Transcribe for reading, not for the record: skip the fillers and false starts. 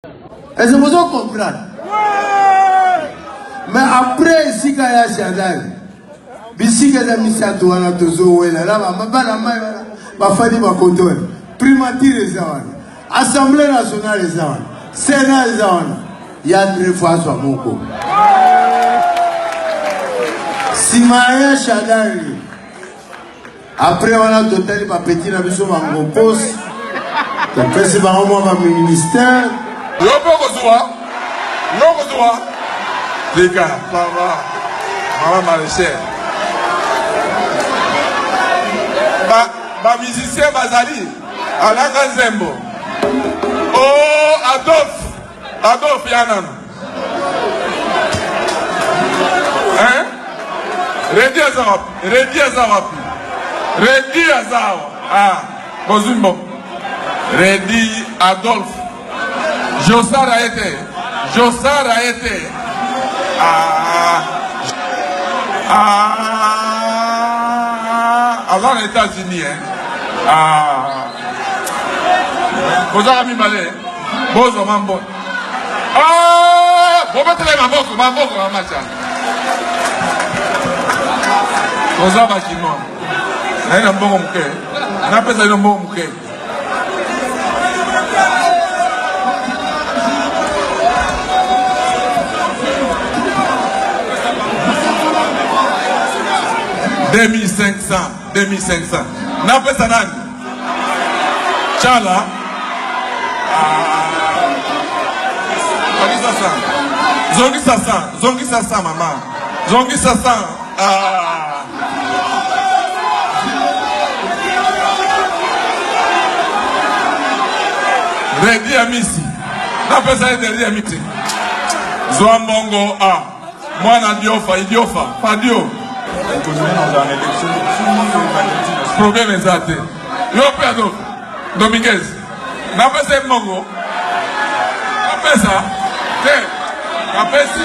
Est-ce que vous comprenez? Mais après, ici, il y a Chadal. Ici, il y a Misato, il y a Tozo, il y a Primature, Assemblée nationale, Sénat, il y a deux fois sur Moko. Simaya Chadal. Après, on a total, petit, la mission va mon poste. Le président va mon ministère. Les gars, Maman Maréchal. Musicien Bazali, Alain Zembo. Oh, Adolphe Yanan. Hein? Redi Azarapi. Ah, Bozumbo. Redi Adolphe. Jossar a été. Avant les États-Unis, vous avez mis balai. Bozo mambo. Vous mettez les maboko, macha. Vous avez bâtiment. Il y a un bon mouké. On appelle ça un bon mouké. $2500. N'a pas ça. Chala. Zongi Sassa, maman. Zongi Sassa. Redi Amisi. N'a pas ça Redi Amisi. Zoambongo A. Moi, Nadiofa, Idiofa. Padio. Problème exact. Yo perdon. Dominguez. N'a pas ça Mongo. N'a pas ça. N'a pas ça.